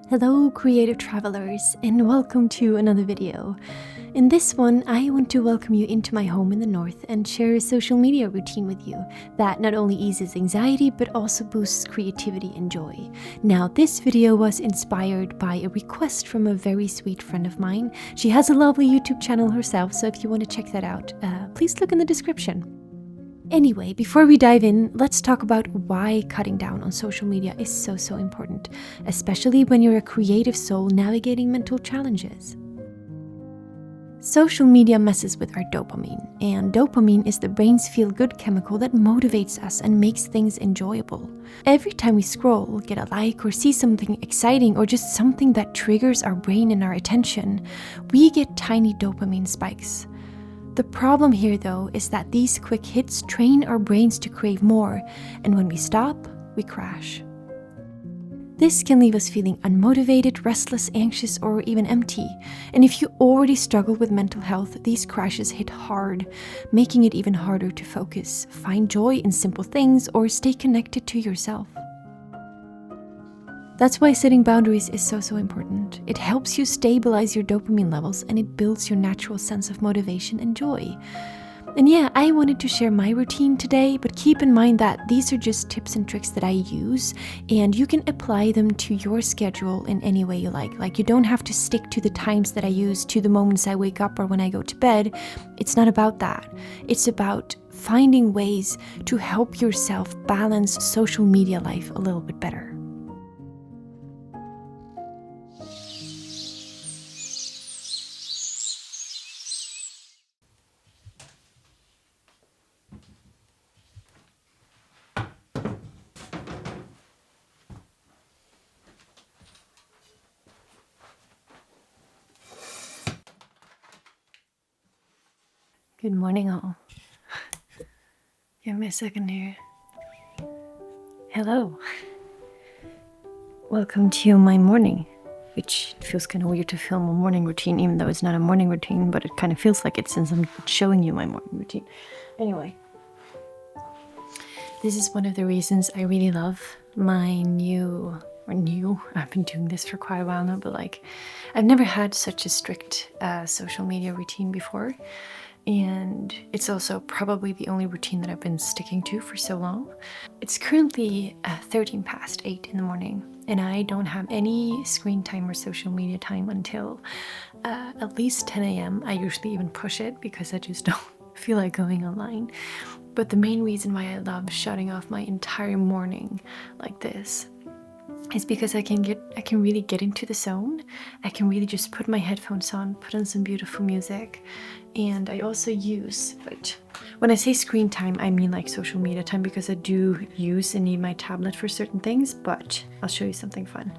Hello creative travelers, and welcome to another video. In this one, I want to welcome you into my home in the north and share a social media routine with you that not only eases anxiety but also boosts creativity and joy. Now, this video was inspired by a request from a very sweet friend of mine. She has a lovely YouTube channel herself, so if you want to check that out, please look in the description. Anyway, before we dive in, let's talk about why cutting down on social media is so important, especially when you're a creative soul navigating mental challenges. Social media messes with our dopamine, and dopamine is the brain's feel-good chemical that motivates us and makes things enjoyable. Every time we scroll, get a like, or see something exciting, or just something that triggers our brain and our attention, we get tiny dopamine spikes. The problem here, though, is that these quick hits train our brains to crave more, and when we stop, we crash. This can leave us feeling unmotivated, restless, anxious, or even empty. And if you already struggle with mental health, these crashes hit hard, making it even harder to focus, find joy in simple things, or stay connected to yourself. That's why setting boundaries is so important. It helps you stabilize your dopamine levels and it builds your natural sense of motivation and joy. And yeah, I wanted to share my routine today, but keep in mind that these are just tips and tricks that I use, and you can apply them to your schedule in any way you like. Like, you don't have to stick to the times that I use, to the moments I wake up or when I go to bed. It's not about that. It's about finding ways to help yourself balance social media life a little bit better. Good morning, all. Give me a second here. Hello. Welcome to my morning, which feels kind of weird to film a morning routine, even though it's not a morning routine, but it kind of feels like it since I'm showing you my morning routine. Anyway, this is one of the reasons I really love my I've been doing this for quite a while now, but I've never had such a strict social media routine before. And it's also probably the only routine that I've been sticking to for so long. It's currently 13 past 8 in the morning, and I don't have any screen time or social media time until at least 10 a.m. I usually even push it because I just don't feel like going online. But the main reason why I love shutting off my entire morning like this is because I can really get into the zone. I can really just put my headphones on, put on some beautiful music, and I also use, when I say screen time, I mean like social media time, because I do use and need my tablet for certain things, but I'll show you something fun.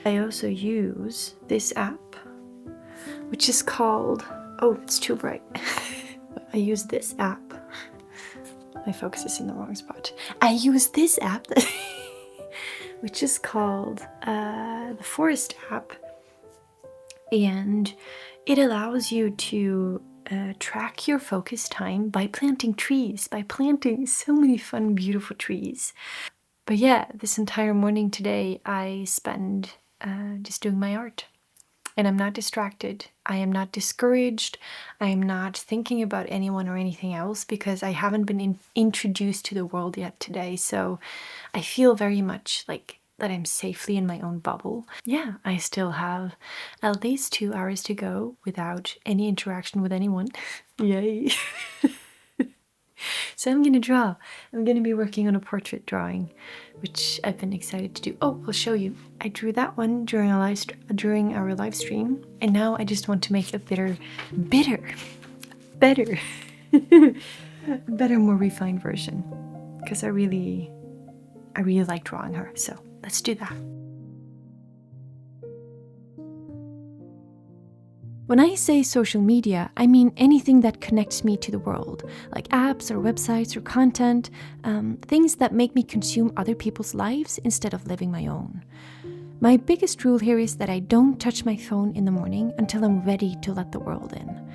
I also use this app, which is called, oh, it's too bright. I use this app. My focus is in the wrong spot. I use this app which is called the Forest app, and it allows you to track your focus time by planting trees, by planting so many fun, beautiful trees. But yeah, this entire morning today I spend just doing my art. And I'm not distracted. I am not discouraged. I am not thinking about anyone or anything else because I haven't been introduced to the world yet today. So I feel very much like that I'm safely in my own bubble. Yeah, I still have at least 2 hours to go without any interaction with anyone. Yay. So I'm gonna draw. I'm gonna be working on a portrait drawing, which I've been excited to do. Oh, I'll show you. I drew that one during our live stream, and now I just want to make a better, more refined version, because I really like drawing her. So let's do that. When I say social media, I mean anything that connects me to the world, like apps or websites or content, things that make me consume other people's lives instead of living my own. My biggest rule here is that I don't touch my phone in the morning until I'm ready to let the world in.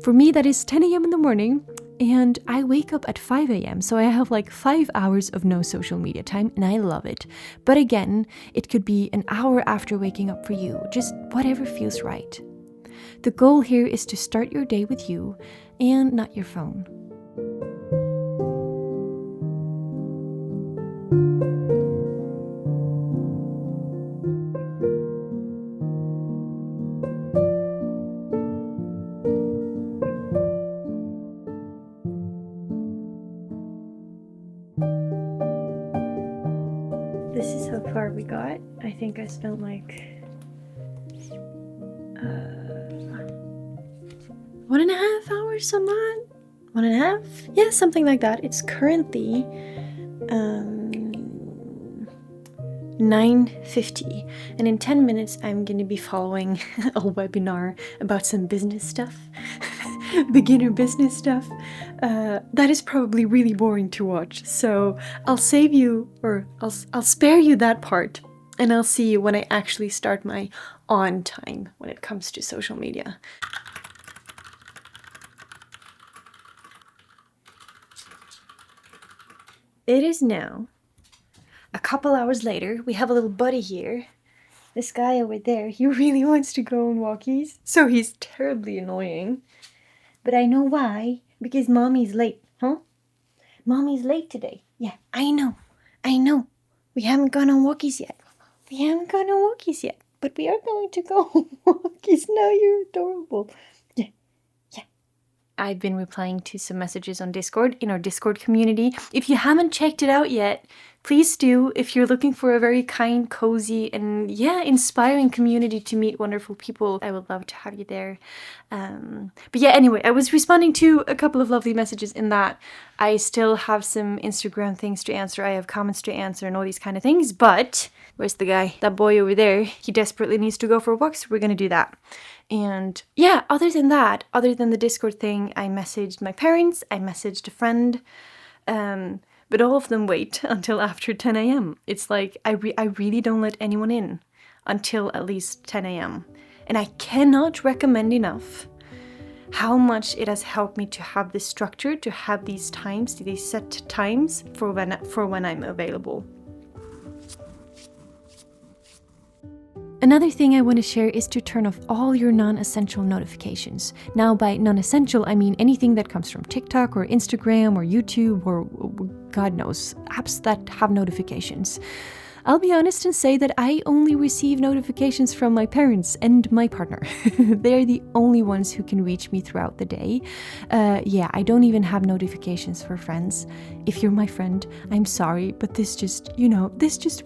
For me, that is 10 a.m. in the morning, And I wake up at 5 a.m. so I have like 5 hours of no social media time, and I love it. But again, it could be an hour after waking up for you, just whatever feels right. The goal here is to start your day with you and not your phone. This is how far we got. I think I spent like 1.5 hours on that. 1.5? Yeah, something like that. It's currently 9:50, and in 10 minutes I'm going to be following a webinar about some business stuff. Beginner business stuff. That is probably really boring to watch, so I'll save you, or I'll spare you that part, and I'll see you when I actually start my on time when it comes to social media. It is now a couple hours later. We have a little buddy here. This guy over there, he really wants to go on walkies, so he's terribly annoying. But I know why. Because mommy's late, huh? Mommy's late today. Yeah, I know. We haven't gone on walkies yet. But we are going to go on walkies now. You're adorable. Yeah. I've been replying to some messages on Discord, in our Discord community. If you haven't checked it out yet, please do. If you're looking for a very kind, cozy, and inspiring community to meet wonderful people, I would love to have you there. But yeah, anyway, I was responding to a couple of lovely messages in that. I still have some Instagram things to answer. I have comments to answer and all these kind of things. But where's the guy? That boy over there. He desperately needs to go for a walk, so we're going to do that. And yeah, other than the Discord thing, I messaged my parents, I messaged a friend, but all of them wait until after 10 a.m. It's like, I really don't let anyone in until at least 10 a.m. And I cannot recommend enough how much it has helped me to have this structure, to have these times, these set times for when I'm available. Another thing I want to share is to turn off all your non-essential notifications. Now, by non-essential, I mean anything that comes from TikTok or Instagram or YouTube or God knows, apps that have notifications. I'll be honest and say that I only receive notifications from my parents and my partner. They're the only ones who can reach me throughout the day. I don't even have notifications for friends. If you're my friend, I'm sorry, but this just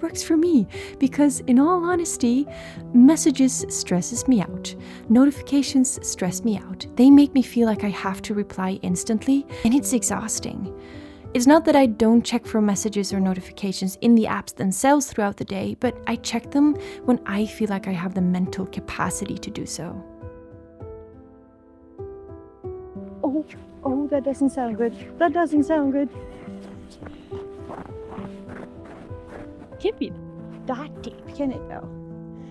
works for me. Because in all honesty, messages stresses me out. Notifications stress me out. They make me feel like I have to reply instantly, and it's exhausting. It's not that I don't check for messages or notifications in the apps themselves throughout the day, but I check them when I feel like I have the mental capacity to do so. Oh, that doesn't sound good. Can't be that deep, can it though?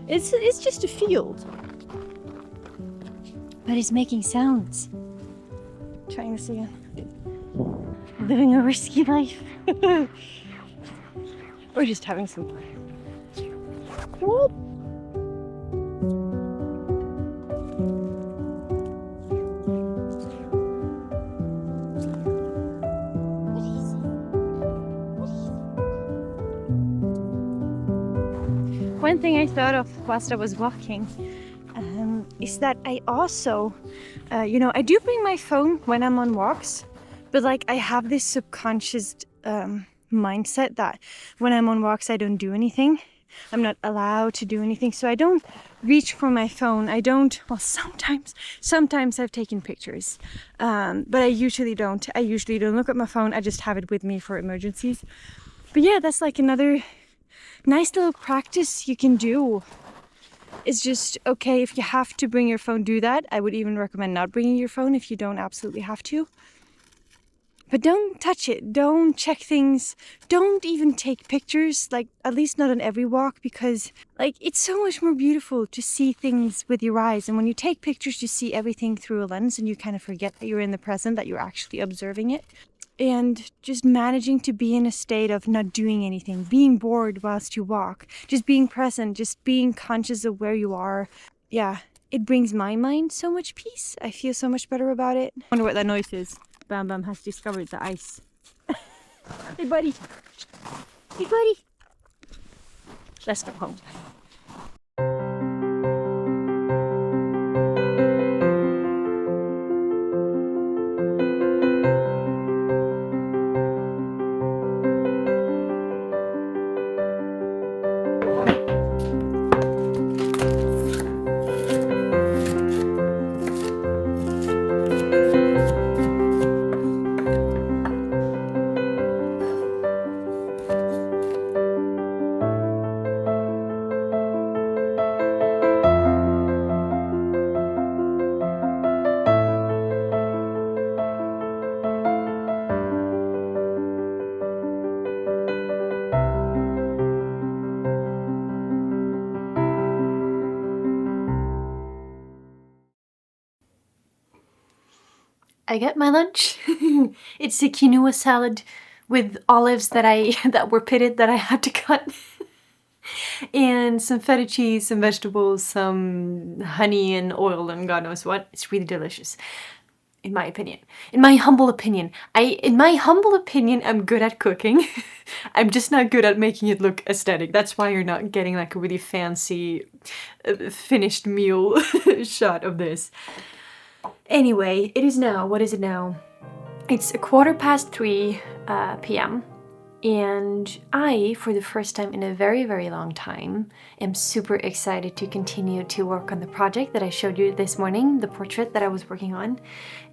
It's just a field. But it's making sounds. Trying this again. Living a risky life. Or just having some fun. Whoop. One thing I thought of whilst I was walking is that I also, I do bring my phone when I'm on walks. But like I have this subconscious mindset that when I'm on walks, I don't do anything. I'm not allowed to do anything. So I don't reach for my phone. Sometimes I've taken pictures. But I usually don't. I usually don't look at my phone. I just have it with me for emergencies. But yeah, that's like another nice little practice you can do. It's just, okay, if you have to bring your phone, do that. I would even recommend not bringing your phone if you don't absolutely have to. But don't touch it, don't check things, don't even take pictures, like at least not on every walk, because like it's so much more beautiful to see things with your eyes. And when you take pictures, you see everything through a lens and you kind of forget that you're in the present, that you're actually observing it. And just managing to be in a state of not doing anything, being bored whilst you walk, just being present, just being conscious of where you are. Yeah, it brings my mind so much peace. I feel so much better about it. I wonder what that noise is. Bam Bam has discovered the ice. Hey buddy! Hey buddy! Let's go home. I get my lunch. It's a quinoa salad with olives that were pitted that I had to cut. And some feta cheese, some vegetables, some honey and oil and God knows what. It's really delicious. In my opinion. In my humble opinion. I'm good at cooking. I'm just not good at making it look aesthetic. That's why you're not getting like a really fancy finished meal shot of this. Anyway, it is now, what is it now? It's 3:15 p.m. And I, for the first time in a very, very long time, am super excited to continue to work on the project that I showed you this morning, the portrait that I was working on.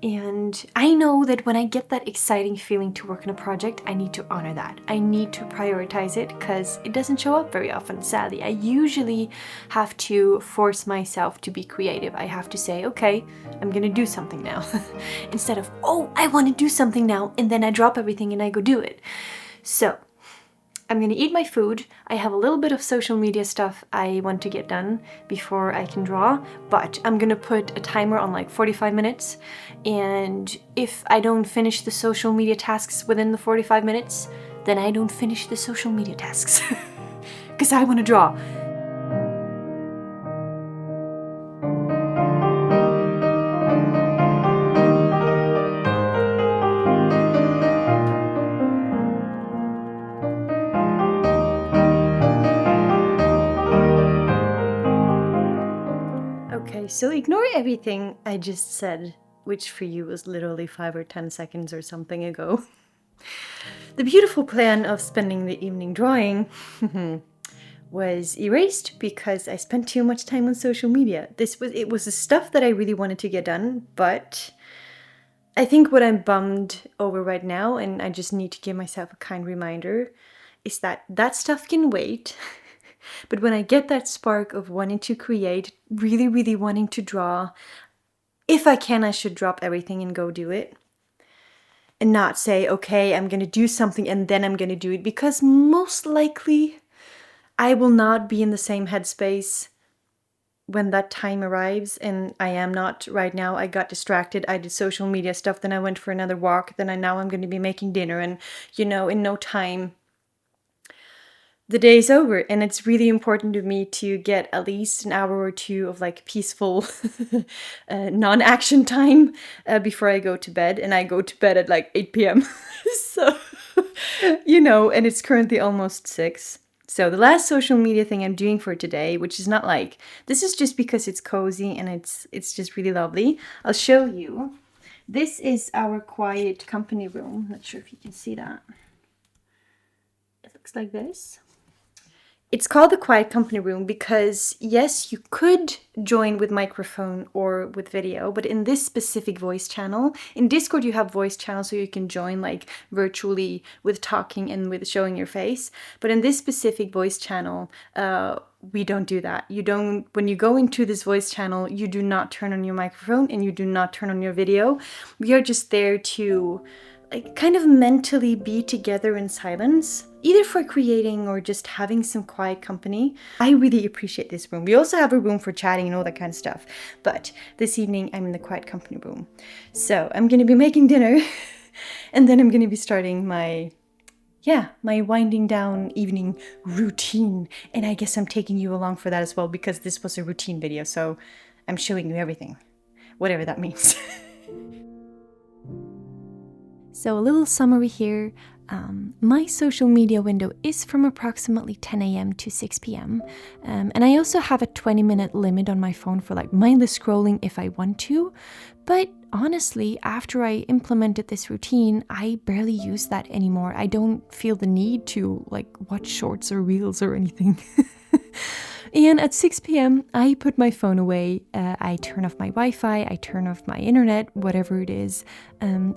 And I know that when I get that exciting feeling to work on a project, I need to honor that. I need to prioritize it because it doesn't show up very often, sadly. I usually have to force myself to be creative. I have to say, okay, I'm gonna do something now. Instead of, oh, I want to do something now, and then I drop everything and I go do it. So, I'm gonna eat my food. I have a little bit of social media stuff I want to get done before I can draw, but I'm gonna put a timer on like 45 minutes, and if I don't finish the social media tasks within the 45 minutes, then I don't finish the social media tasks. Because I want to draw. Okay, so ignore everything I just said, which for you was literally 5 or 10 seconds or something ago. The beautiful plan of spending the evening drawing was erased because I spent too much time on social media. It was the stuff that I really wanted to get done, but I think what I'm bummed over right now, and I just need to give myself a kind reminder, is that that stuff can wait. But when I get that spark of wanting to create, really, really wanting to draw, if I can, I should drop everything and go do it. And not say, okay, I'm going to do something and then I'm going to do it. Because most likely, I will not be in the same headspace when that time arrives. And I am not right now. I got distracted. I did social media stuff. Then I went for another walk. Then now I'm going to be making dinner. And, in no time, the day is over, and it's really important to me to get at least an hour or two of like peaceful non-action time before I go to bed, and I go to bed at like 8 p.m. So, and it's currently almost 6. So the last social media thing I'm doing for today, which is not like, this is just because it's cozy and it's just really lovely. I'll show you. This is our quiet company room. Not sure if you can see that. It looks like this. It's called the Quiet Company Room because, yes, you could join with microphone or with video, but in this specific voice channel, in Discord you have voice channels so you can join like virtually with talking and with showing your face. But in this specific voice channel, we don't do that. When you go into this voice channel, you do not turn on your microphone and you do not turn on your video. We are just there to like kind of mentally be together in silence, either for creating or just having some quiet company. I really appreciate this room. We also have a room for chatting and all that kind of stuff, but this evening I'm in the quiet company room. So I'm gonna be making dinner and then I'm gonna be starting my winding down evening routine. And I guess I'm taking you along for that as well, because this was a routine video, so I'm showing you everything, whatever that means. So a little summary here. My social media window is from approximately 10 a.m. to 6 p.m. And I also have a 20-minute limit on my phone for like mindless scrolling if I want to. But honestly, after I implemented this routine, I barely use that anymore. I don't feel the need to like watch shorts or reels or anything. And at 6 p.m., I put my phone away. I turn off my Wi-Fi, I turn off my internet, whatever it is.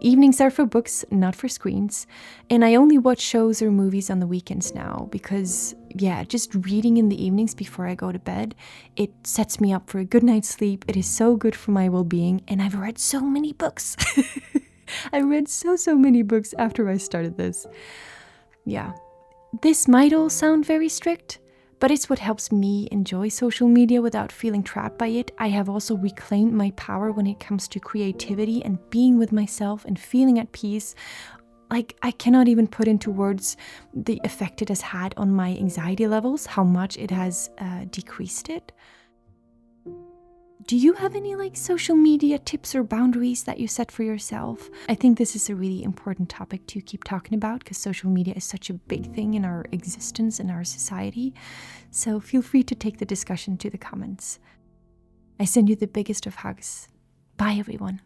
Evenings are for books, not for screens. And I only watch shows or movies on the weekends now because, just reading in the evenings before I go to bed, it sets me up for a good night's sleep. It is so good for my well-being. And I've read so many books. I read so many books after I started this. Yeah, this might all sound very strict, but it's what helps me enjoy social media without feeling trapped by it. I have also reclaimed my power when it comes to creativity and being with myself and feeling at peace. Like, I cannot even put into words the effect it has had on my anxiety levels, how much it has decreased it. Do you have any like social media tips or boundaries that you set for yourself? I think this is a really important topic to keep talking about because social media is such a big thing in our existence and our society. So feel free to take the discussion to the comments. I send you the biggest of hugs. Bye, everyone.